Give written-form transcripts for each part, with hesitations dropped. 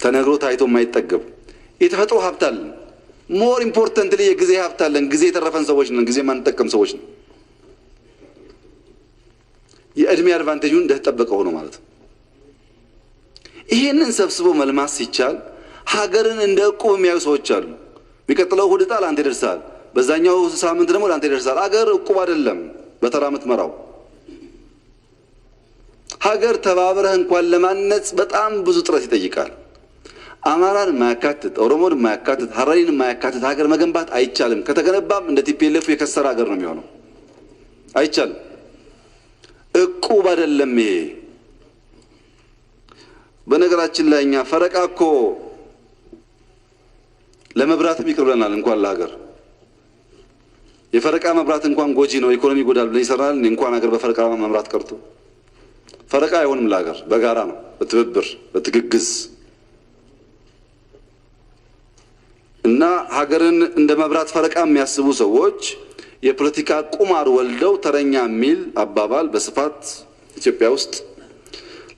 ተነግሮ ታይቶ የማይጠገብ የተፈጥሮ ሀብት አለን። ሞር ኢምፖርታንትሊ የጊዜ ሀብት አለን። ጊዜ የተረፈን ሰዎች ነን። ጊዜ ማንጠቀም ሰዎች ነን። የእድሜ አድቫንቴጁን እንደተጠበቀ ሆኖ ማለት ነው። ይሄንን ሰብስቦ መልማት ሲቻል ሀገርን እንደ ዕቁብ የሚያዩ ሰዎች አሉ። ቢቀጥለው እሑድ ዕጣ ለአንተ ይደርሳል፣ በዛኛው ሳምንት ደግሞ ለአንተ ይደርሳል። ሀገር ዕቁብ አይደለም በተራ የምትመራው። ሀገር ተባብረህ እንኳን ለማነጽ በጣም ብዙ ጥረት ይጠይቃል። አማራን የማያካትት ኦሮሞን የማያካትት ሀረሪን የማያካትት ሀገር መገንባት አይቻልም። ከተገነባም እንደ ቲፒኤልኤፍ የከሰረ ሀገር ነው የሚሆነው። አይቻልም። ዕቁብ አይደለም ይሄ። በነገራችን ላይ እኛ ፈረቃ እኮ ለመብራትም ይቅርብናል እንኳን ለሀገር። የፈረቃ መብራት እንኳን ጎጂ ነው፣ ኢኮኖሚ ጎዳል ብለን ይሰራል። እንኳን ሀገር በፈረቃ መብራት ቀርቶ ፈረቃ አይሆንም ለሀገር። በጋራ ነው፣ በትብብር በትግግዝ እና ሀገርን እንደ መብራት ፈረቃ የሚያስቡ ሰዎች የፖለቲካ ቁማር ወልደው ተረኛ የሚል አባባል በስፋት ኢትዮጵያ ውስጥ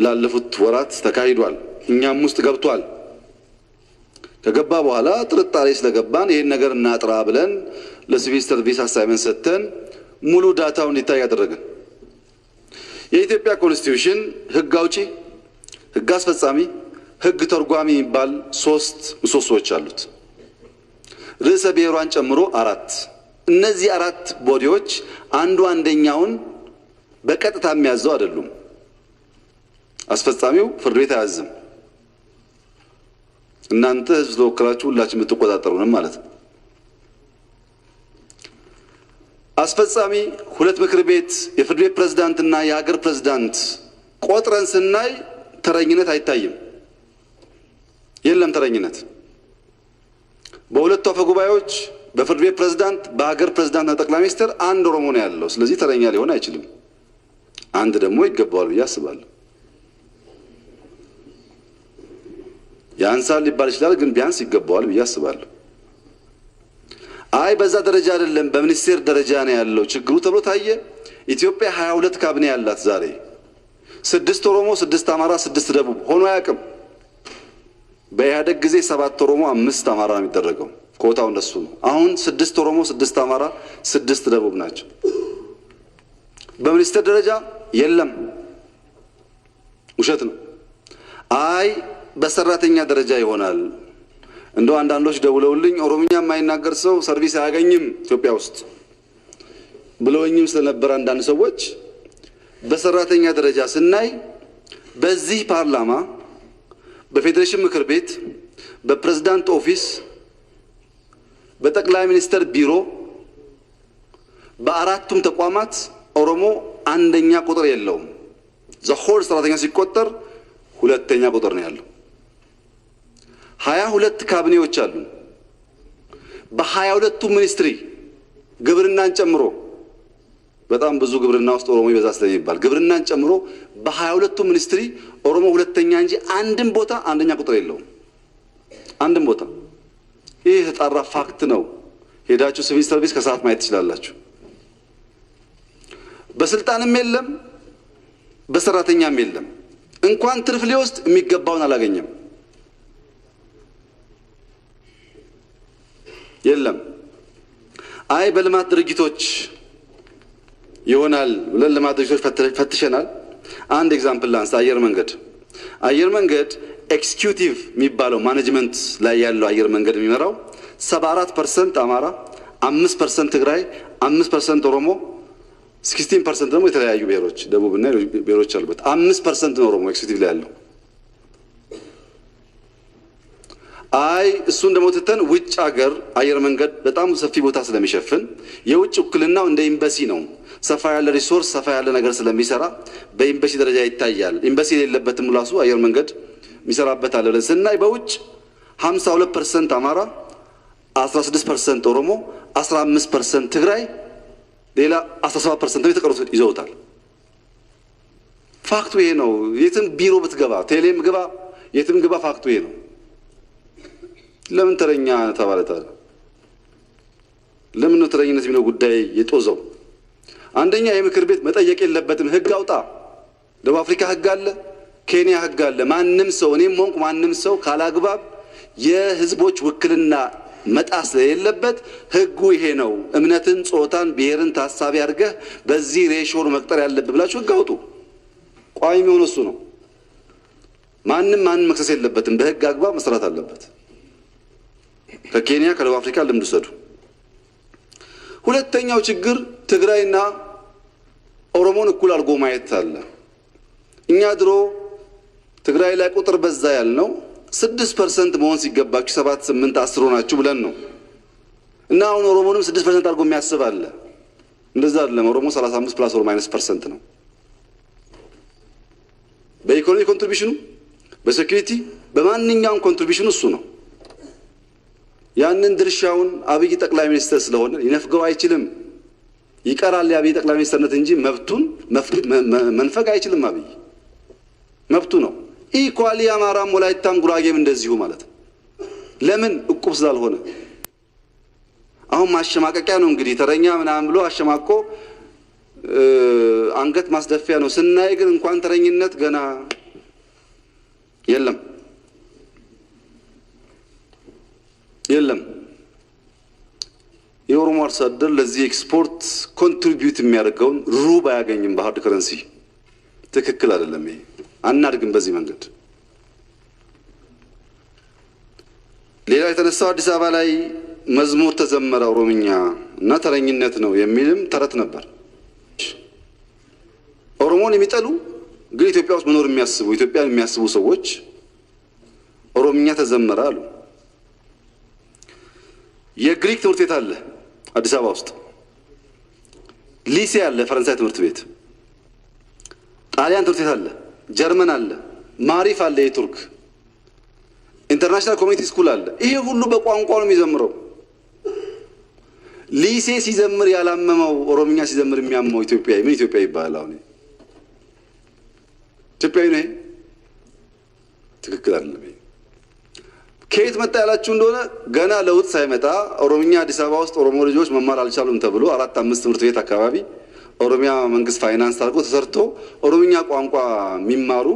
ላለፉት ወራት ተካሂዷል። እኛም ውስጥ ገብቷል። ከገባ በኋላ ጥርጣሬ ስለገባን ይሄን ነገር እናጥራ ብለን ለሲቪል ሰርቪስ አሳይመንት ሰጥተን ሙሉ ዳታው እንዲታይ ያደረግን። የኢትዮጵያ ኮንስቲቲዩሽን ህግ አውጪ፣ ህግ አስፈጻሚ፣ ህግ ተርጓሚ የሚባል 3 ምሰሶዎች አሉት። ርዕሰ ብሔሯን ጨምሮ 4። እነዚህ 4 ቦዲዎች አንዱ አንደኛውን በቀጥታ የሚያዘው አይደሉም። አስፈጻሚው ፍርድ ቤት አያዝም። እናንተ ህዝብ ተወክላችሁ ሁላችሁ የምትቆጣጠሩንም ማለት ነው። አስፈጻሚ 2 ምክር ቤት የፍርድ ቤት ፕሬዝዳንት እና የሀገር ፕሬዝዳንት ቆጥረን ስናይ ተረኝነት አይታይም። የለም ተረኝነት። በሁለቱ አፈ ጉባኤዎች በፍርድ ቤት ፕሬዝዳንት በሀገር ፕሬዝዳንት እና ጠቅላይ ሚኒስትር አንድ ኦሮሞ ነው ያለው። ስለዚህ ተረኛ ሊሆን አይችልም። አንድ ደግሞ ይገባዋል ብዬ አስባለሁ። ያንሳል ሊባል ይችላል፣ ግን ቢያንስ ይገባዋል ብዬ አስባለሁ። አይ በዛ ደረጃ አይደለም በሚኒስቴር ደረጃ ነው ያለው ችግሩ ተብሎ ታየ። ኢትዮጵያ 22 ካቢኔ ያላት ዛሬ 6 ኦሮሞ፣ 6 አማራ፣ 6 ደቡብ ሆኖ አያውቅም። በኢህአደግ ጊዜ 7 ኦሮሞ 5 አማራ ነው የሚደረገው። ኮታው እንደሱ ነው። አሁን 6 ኦሮሞ፣ 6 አማራ፣ 6 ደቡብ ናቸው። በሚኒስቴር ደረጃ የለም። ውሸት ነው። አይ በሰራተኛ ደረጃ ይሆናል። እንደው አንዳንዶች ደውለውልኝ ኦሮምኛ የማይናገር ሰው ሰርቪስ አያገኝም ኢትዮጵያ ውስጥ ብለውኝም ስለነበር አንዳንድ ሰዎች በሰራተኛ ደረጃ ስናይ በዚህ ፓርላማ፣ በፌዴሬሽን ምክር ቤት፣ በፕሬዝዳንት ኦፊስ፣ በጠቅላይ ሚኒስትር ቢሮ፣ በአራቱም ተቋማት ኦሮሞ አንደኛ ቁጥር የለውም። ዘሆል ሰራተኛ ሲቆጠር ሁለተኛ ቁጥር ነው ያለው። 22 ካቢኔዎች አሉ። በ22ቱ ሚኒስትሪ ግብርናን ጨምሮ በጣም ብዙ ግብርና ውስጥ ኦሮሞ ይበዛ ስለሚባል ግብርናን ጨምሮ በ22ቱ ሚኒስትሪ ኦሮሞ ሁለተኛ እንጂ አንድም ቦታ አንደኛ ቁጥር የለውም። አንድም ቦታ። ይህ የተጣራ ፋክት ነው። ሄዳችሁ ሲቪል ሰርቪስ ከሰዓት ማየት ትችላላችሁ። በስልጣንም የለም በሰራተኛም የለም። እንኳን ትርፍ ሊወስድ የሚገባውን አላገኘም። የለም። አይ በልማት ድርጅቶች ይሆናል ብለን ልማት ድርጅቶች ፈትሸናል። አንድ ኤግዛምፕል ላንስ። አየር መንገድ ኤክስኪዩቲቭ የሚባለው ማኔጅመንት ላይ ያለው አየር መንገድ የሚመራው 74% አማራ፣ 5% ትግራይ፣ 5% ኦሮሞ፣ 16% ደግሞ የተለያዩ ብሔሮች ደቡብና ብሔሮች አሉበት። 5% ነው ኦሮሞ ኤክስኪዩቲቭ ላይ ያለው። አይ እሱን ደግሞ ትተን ውጭ ሀገር አየር መንገድ በጣም ሰፊ ቦታ ስለሚሸፍን የውጭ ውክልናው እንደ ኤምባሲ ነው። ሰፋ ያለ ሪሶርስ ሰፋ ያለ ነገር ስለሚሰራ በኤምባሲ ደረጃ ይታያል። ኤምባሲ የሌለበትም ራሱ አየር መንገድ የሚሰራበት አለ ብለን ስናይ በውጭ 52% አማራ፣ 16% ኦሮሞ፣ 15% ትግራይ፣ ሌላ 17% የተቀሩት ይዘውታል። ፋክቱ ይሄ ነው። የትም ቢሮ ብትገባ ቴሌም ግባ የትም ግባ ፋክቱ ይሄ ነው። ለምን ተረኛ ተባለ ታዲያ? ለምን ነው ተረኝነት የሚለው ጉዳይ የጦዘው? አንደኛ የምክር ቤት መጠየቅ የለበትም። ህግ አውጣ። ደቡብ አፍሪካ ህግ አለ፣ ኬንያ ህግ አለ። ማንም ሰው እኔም ሆንኩ ማንም ሰው ካላግባብ የህዝቦች ውክልና መጣስ የሌለበት ህጉ ይሄ ነው። እምነትን፣ ጾታን፣ ብሔርን ታሳቢ አድርገህ በዚህ ሬሾር መቅጠር ያለብህ ብላችሁ ህግ አውጡ። ቋሚ የሚሆነው እሱ ነው። ማንም መክሰስ የለበትም። በህግ አግባብ መስራት አለበት። ከኬንያ ከደቡብ አፍሪካ ልምድ ውሰዱ። ሁለተኛው ችግር ትግራይና ኦሮሞን እኩል አድርጎ ማየት አለ። እኛ ድሮ ትግራይ ላይ ቁጥር በዛ ያልነው 6% መሆን ሲገባችሁ 7፣ 8፣ 10 ሆናችሁ ብለን ነው እና አሁን ኦሮሞንም 6% አድርጎ የሚያስብ አለ። እንደዛ አይደለም። ኦሮሞ 35+/- ነው። በኢኮኖሚ ኮንትሪቢዩሽኑ፣ በሴኩሪቲ፣ በማንኛውም ኮንትሪቢዩሽኑ እሱ ነው። ያንን ድርሻውን አብይ ጠቅላይ ሚኒስትር ስለሆነ ሊነፍገው አይችልም። ይቀራል የአብይ ጠቅላይ ሚኒስትርነት እንጂ መብቱን መንፈግ አይችልም። አብይ መብቱ ነው። ኢኳሊ አማራም ወላይታም ጉራጌም እንደዚሁ ማለት ነው። ለምን? እቁብ ስላልሆነ። አሁን ማሸማቀቂያ ነው እንግዲህ ተረኛ ምናምን ብሎ አሸማቆ አንገት ማስደፊያ ነው። ስናይ ግን እንኳን ተረኝነት ገና የለም የለም። የኦሮሞ አርሶ አደር ለዚህ ኤክስፖርት ኮንትሪቢዩት የሚያደርገውን ሩብ አያገኝም በሃርድ ከረንሲ። ትክክል አይደለም። ይሄ አናድግም በዚህ መንገድ። ሌላ የተነሳው አዲስ አበባ ላይ መዝሙር ተዘመረ ኦሮምኛ እና ተረኝነት ነው የሚልም ተረት ነበር። ኦሮሞን የሚጠሉ ግን ኢትዮጵያ ውስጥ መኖር የሚያስቡ ኢትዮጵያን የሚያስቡ ሰዎች ኦሮምኛ ተዘመረ አሉ። የግሪክ ትምህርት ቤት አለ አዲስ አበባ ውስጥ፣ ሊሴ አለ፣ ፈረንሳይ ትምህርት ቤት፣ ጣሊያን ትምህርት ቤት አለ፣ ጀርመን አለ፣ ማሪፍ አለ፣ የቱርክ ኢንተርናሽናል ኮሚኒቲ ስኩል አለ። ይሄ ሁሉ በቋንቋ ነው የሚዘምረው። ሊሴ ሲዘምር ያላመመው ኦሮምኛ ሲዘምር የሚያመው ኢትዮጵያዊ ምን ኢትዮጵያ ይባላል? አሁን ኢትዮጵያዊ ነው? ትክክል አይደለም። ከየት መጣ ያላችሁ እንደሆነ ገና ለውጥ ሳይመጣ ኦሮምኛ አዲስ አበባ ውስጥ ኦሮሞ ልጆች መማር አልቻሉም ተብሎ 4፣ 5 ትምህርት ቤት አካባቢ ኦሮሚያ መንግስት ፋይናንስ አድርጎ ተሰርቶ ኦሮምኛ ቋንቋ የሚማሩ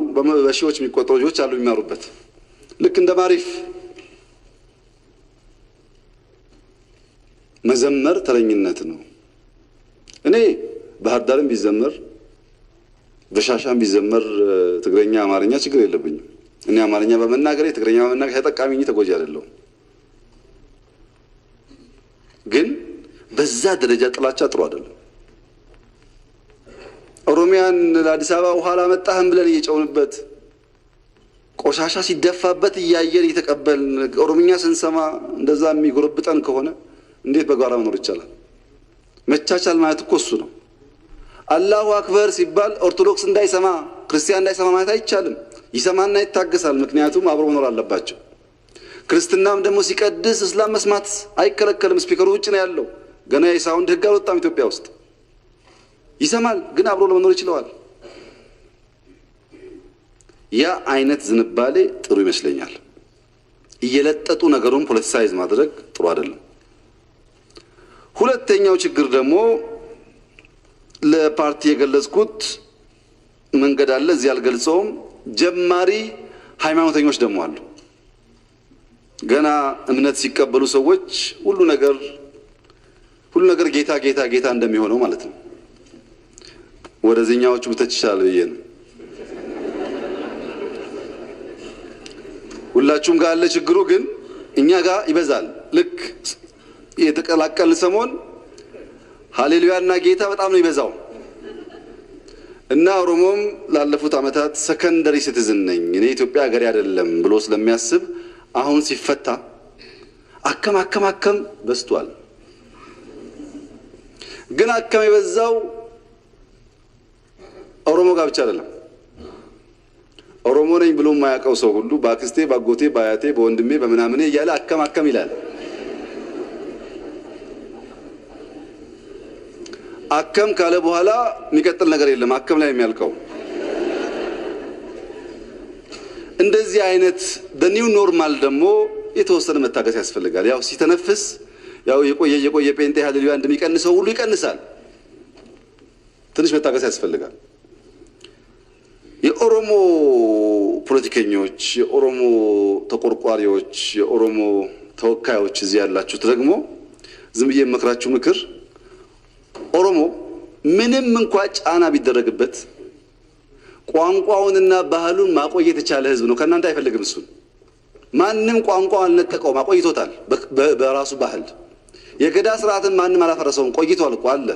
በሺዎች የሚቆጠሩ ልጆች አሉ የሚማሩበት። ልክ እንደ ማሪፍ መዘመር ተረኝነት ነው። እኔ ባህር ዳርም ቢዘመር በሻሻም ቢዘመር ትግረኛ አማርኛ ችግር የለብኝም። እኔ አማርኛ በመናገሬ ትግረኛ በመናገሬ ተጠቃሚ እንጂ ተጎጂ አይደለሁም። ግን በዛ ደረጃ ጥላቻ ጥሩ አይደለም። ኦሮሚያን ለአዲስ አበባ ውሃ ላመጣህም ብለን እየጨውንበት ቆሻሻ ሲደፋበት እያየን እየተቀበልን ኦሮምኛ ስንሰማ እንደዛ የሚጎረብጠን ከሆነ እንዴት በጋራ መኖር ይቻላል? መቻቻል ማለት እኮ እሱ ነው። አላሁ አክበር ሲባል ኦርቶዶክስ እንዳይሰማ ክርስቲያን እንዳይሰማ ማለት አይቻልም። ይሰማና ይታገሳል። ምክንያቱም አብሮ መኖር አለባቸው። ክርስትናም ደግሞ ሲቀድስ እስላም መስማት አይከለከልም። ስፒከሩ ውጭ ነው ያለው። ገና የሳውንድ ህግ አልወጣም ኢትዮጵያ ውስጥ። ይሰማል፣ ግን አብሮ ለመኖር ይችላል። ያ አይነት ዝንባሌ ጥሩ ይመስለኛል። እየለጠጡ ነገሩን ፖለቲሳይዝ ማድረግ ጥሩ አይደለም። ሁለተኛው ችግር ደግሞ ለፓርቲ የገለጽኩት መንገድ አለ፣ እዚህ አልገልጸውም። ጀማሪ ሃይማኖተኞች ደግሞ አሉ። ገና እምነት ሲቀበሉ ሰዎች ሁሉ ነገር ጌታ ጌታ ጌታ እንደሚሆነው ማለት ነው። ወደዚህኛዎቹ ብተች ይችላል ብዬ ነው። ሁላችሁም ጋር አለ ችግሩ፣ ግን እኛ ጋር ይበዛል። ልክ የተቀላቀልን ሰሞን ሃሌሉያና ጌታ በጣም ነው ይበዛው እና ኦሮሞም ላለፉት ዓመታት ሰከንደሪ ሲቲዝን ነኝ እኔ ኢትዮጵያ ሀገሬ አይደለም ብሎ ስለሚያስብ አሁን ሲፈታ አከም በስቷል። ግን አከም የበዛው ኦሮሞ ጋር ብቻ አይደለም። ኦሮሞ ነኝ ብሎ የማያውቀው ሰው ሁሉ በአክስቴ፣ በአጎቴ፣ በአያቴ፣ በወንድሜ፣ በምናምኔ እያለ አከም ይላል። አከም ካለ በኋላ የሚቀጥል ነገር የለም። አከም ላይ የሚያልቀው እንደዚህ አይነት በኒው ኖርማል ደግሞ የተወሰነ መታገስ ያስፈልጋል። ያው ሲተነፍስ ያው የቆየ ጴንጤ ሃሌሉያ እንደሚቀንሰው ሁሉ ይቀንሳል። ትንሽ መታገስ ያስፈልጋል። የኦሮሞ ፖለቲከኞች፣ የኦሮሞ ተቆርቋሪዎች፣ የኦሮሞ ተወካዮች እዚህ ያላችሁት ደግሞ ዝም ብዬ መክራችሁ ምክር ኦሮሞ ምንም እንኳን ጫና ቢደረግበት ቋንቋውንና ባህሉን ማቆየት የቻለ ህዝብ ነው። ከናንተ አይፈልግም እሱ። ማንንም ቋንቋው አልነጠቀውም፣ አቆይቶታል በራሱ ባህል። የገዳ ስርዓትን ማንም አላፈረሰውም፣ ቆይቷል እኮ አለ።